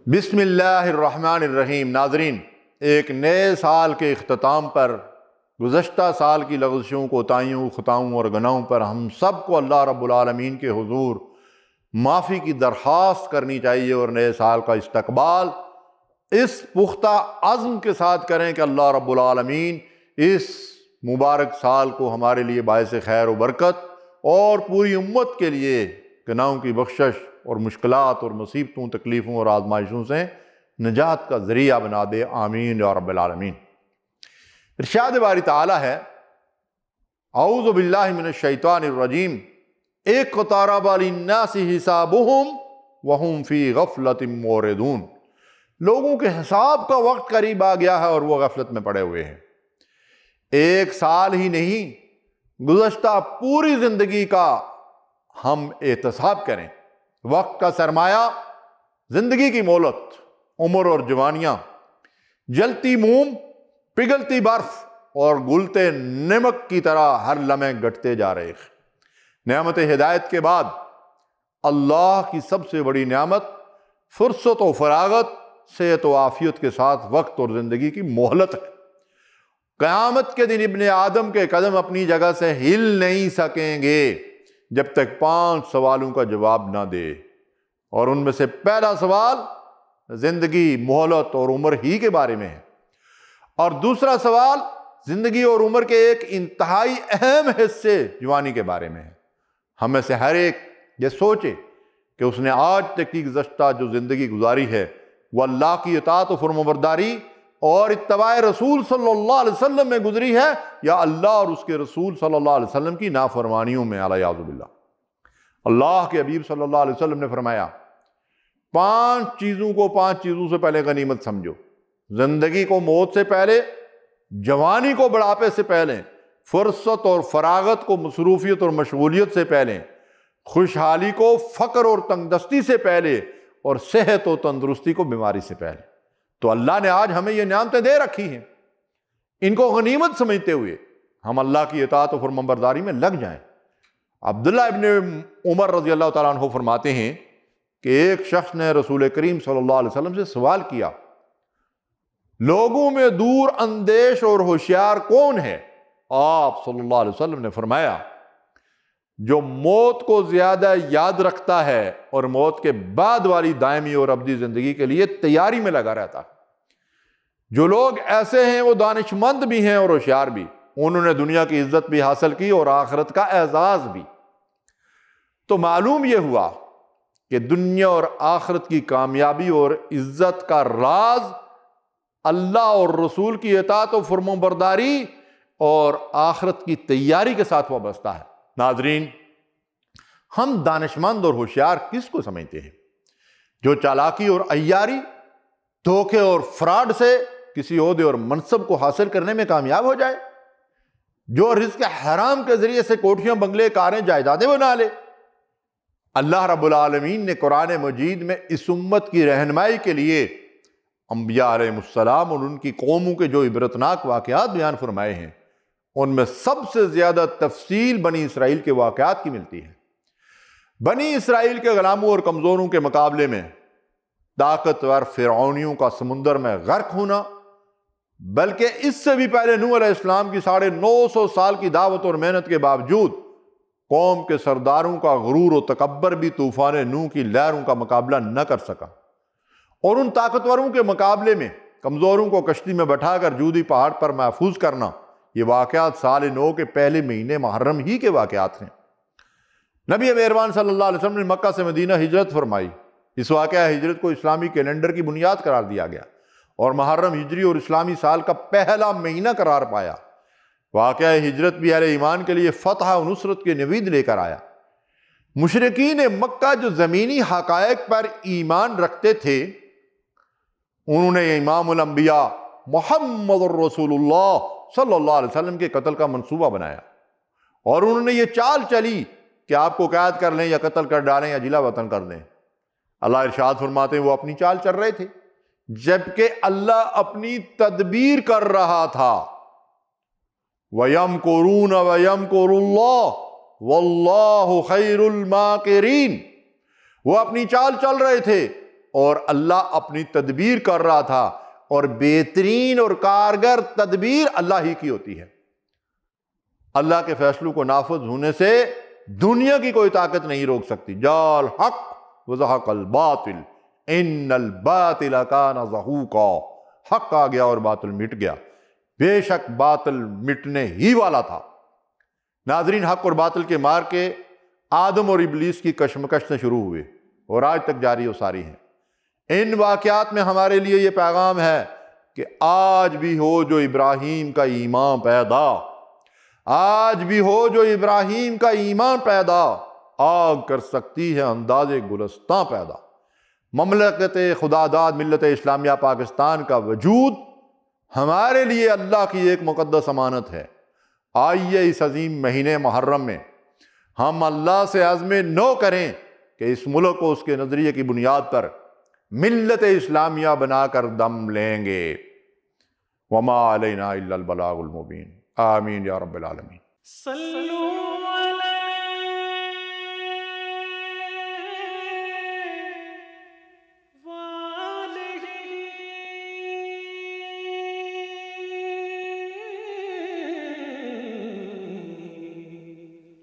بسم اللہ الرحمن الرحیم۔ ناظرین، ایک نئے سال کے اختتام پر گزشتہ سال کی لغزشوں، کوتاہیوں، خطاؤں اور گناہوں پر ہم سب کو اللہ رب العالمین کے حضور معافی کی درخواست کرنی چاہیے اور نئے سال کا استقبال اس پختہ عزم کے ساتھ کریں کہ اللہ رب العالمین اس مبارک سال کو ہمارے لیے باعث خیر و برکت اور پوری امت کے لیے گناہوں کی بخشش اور مشکلات اور مصیبتوں، تکلیفوں اور آزمائشوں سے نجات کا ذریعہ بنا دے۔ آمین یا رب العالمین۔ ارشاد باری تعالیٰ ہے، اعوذ باللہ من الشیطان الرجیم، اقترب للناس حسابہم وہم فی غفلۃ معرضون۔ لوگوں کے حساب کا وقت قریب آ گیا ہے اور وہ غفلت میں پڑے ہوئے ہیں۔ ایک سال ہی نہیں، گزشتہ پوری زندگی کا ہم احتساب کریں۔ وقت کا سرمایہ، زندگی کی مہلت، عمر اور جوانیاں، جلتی موم، پگھلتی برف اور گلتے نمک کی طرح ہر لمحے گھٹتے جا رہے ہیں۔ نعمت ہدایت کے بعد اللہ کی سب سے بڑی نعمت فرصت و فراغت، صحت و عافیت کے ساتھ وقت اور زندگی کی مہلت ہے۔ قیامت کے دن ابن آدم کے قدم اپنی جگہ سے ہل نہیں سکیں گے جب تک 5 سوالوں کا جواب نہ دے، اور ان میں سے پہلا سوال زندگی، مہلت اور عمر ہی کے بارے میں ہے، اور دوسرا سوال زندگی اور عمر کے ایک انتہائی اہم حصے جوانی کے بارے میں ہے۔ ہم میں سے ہر ایک یہ سوچے کہ اس نے آج تک کی گزشتہ جو زندگی گزاری ہے وہ اللہ کی اطاعت و فرمانبرداری اور اتباع رسول صلی اللہ علیہ وسلم میں گزری ہے، یا اللہ اور اس کے رسول صلی اللہ علیہ وسلم کی نافرمانیوں میں، علیہ باللہ۔ اللہ کے حبیب صلی اللہ علیہ وسلم نے فرمایا، 5 چیزوں کو 5 چیزوں سے پہلے غنیمت سمجھو۔ زندگی کو موت سے پہلے، جوانی کو بڑھاپے سے پہلے، فرصت اور فراغت کو مصروفیت اور مشغولیت سے پہلے، خوشحالی کو فقر اور تنگ دستی سے پہلے، اور صحت و تندرستی کو بیماری سے پہلے۔ تو اللہ نے آج ہمیں یہ نعمتیں دے رکھی ہیں، ان کو غنیمت سمجھتے ہوئے ہم اللہ کی اطاعت و فرمانبرداری میں لگ جائیں۔ عبداللہ ابن عمر رضی اللہ تعالیٰ عنہ فرماتے ہیں کہ ایک شخص نے رسول کریم صلی اللہ علیہ وسلم سے سوال کیا، لوگوں میں دور اندیش اور ہوشیار کون ہے؟ آپ صلی اللہ علیہ وسلم نے فرمایا، جو موت کو زیادہ یاد رکھتا ہے اور موت کے بعد والی دائمی اور ابدی زندگی کے لیے تیاری میں لگا رہتا ہے۔ جو لوگ ایسے ہیں وہ دانش مند بھی ہیں اور ہوشیار بھی، انہوں نے دنیا کی عزت بھی حاصل کی اور آخرت کا اعزاز بھی۔ تو معلوم یہ ہوا کہ دنیا اور آخرت کی کامیابی اور عزت کا راز اللہ اور رسول کی اطاعت و فرمانبرداری اور آخرت کی تیاری کے ساتھ وابستہ ہے۔ ناظرین، ہم دانشمند اور ہوشیار کس کو سمجھتے ہیں؟ جو چالاکی اور عیاری، دھوکے اور فراڈ سے کسی عہدے اور منصب کو حاصل کرنے میں کامیاب ہو جائے، جو رزق حرام کے ذریعے سے کوٹھیاں، بنگلے، کاریں، جائیدادیں بنا لے۔ اللہ رب العالمین نے قرآن مجید میں اس امت کی رہنمائی کے لیے انبیاء علیہ السلام اور ان کی قوموں کے جو عبرتناک واقعات بیان فرمائے ہیں، ان میں سب سے زیادہ تفصیل بنی اسرائیل کے واقعات کی ملتی ہے۔ بنی اسرائیل کے غلاموں اور کمزوروں کے مقابلے میں طاقتور فرعونیوں کا سمندر میں غرق ہونا، بلکہ اس سے بھی پہلے نوح علیہ السلام کی 950 سال کی دعوت اور محنت کے باوجود قوم کے سرداروں کا غرور و تکبر بھی طوفان نوح کی لہروں کا مقابلہ نہ کر سکا، اور ان طاقتوروں کے مقابلے میں کمزوروں کو کشتی میں بٹھا کر جودی پہاڑ پر محفوظ کرنا، یہ واقعات سال 9 کے پہلے مہینے محرم ہی کے واقعات ہیں۔ نبی مہربان صلی اللہ علیہ وسلم نے مکہ سے مدینہ ہجرت فرمائی۔ اس واقعہ ہجرت کو اسلامی کیلنڈر کی بنیاد قرار دیا گیا اور محرم ہجری اور اسلامی سال کا پہلا مہینہ قرار پایا۔ واقعہ ہجرت بھی اہل ایمان کے لیے فتح و نصرت کی نوید لے کر آیا۔ مشرکین مکہ جو زمینی حقائق پر ایمان رکھتے تھے، انہوں نے امام الانبیاء محمد الرسول اللہ صلی اللہ علیہ وسلم کے قتل کا منصوبہ بنایا، اور انہوں نے یہ چال چلی کہ آپ کو قید کر لیں یا قتل کر ڈالیں یا جلا وطن کر دیں۔ اللہ ارشاد فرماتے ہیں وہ اپنی چال چل رہے تھے، جبکہ اللہ اپنی تدبیر کر رہا تھا۔ وَيَمْكُرُونَ وَيَمْكُرُ اللَّهُ وَاللَّهُ خَيْرُ الْمَاكِرِينَ۔ وہ اپنی چال چل رہے تھے، اور اللہ اپنی تدبیر کر رہا تھا، اور بہترین اور کارگر تدبیر اللہ ہی کی ہوتی ہے۔ اللہ کے فیصلوں کو نافذ ہونے سے دنیا کی کوئی طاقت نہیں روک سکتی۔ جاء الحق وزہق الباطل ان الباطل کان زہوقا، حق آ گیا اور باطل مٹ گیا، بے شک باطل مٹنے ہی والا تھا۔ ناظرین، حق اور باطل کے مار کے آدم اور ابلیس کی کشمکش سے شروع ہوئے اور آج تک جاری و ساری ہیں۔ ان واقعات میں ہمارے لیے یہ پیغام ہے کہ آج بھی ہو جو ابراہیم کا ایمان پیدا، آج بھی ہو جو ابراہیم کا ایمان پیدا، آگ کر سکتی ہے انداز گلستاں پیدا۔ مملکت خدا داد ملت اسلامیہ پاکستان کا وجود ہمارے لیے اللہ کی ایک مقدس امانت ہے۔ آئیے اس عظیم مہینے محرم میں ہم اللہ سے عزم نو کریں کہ اس ملک کو اس کے نظریے کی بنیاد پر ملت اسلامیہ بنا کر دم لیں گے۔ وما علینا الا البلاغ المبین۔ آمین یا رب العالمین۔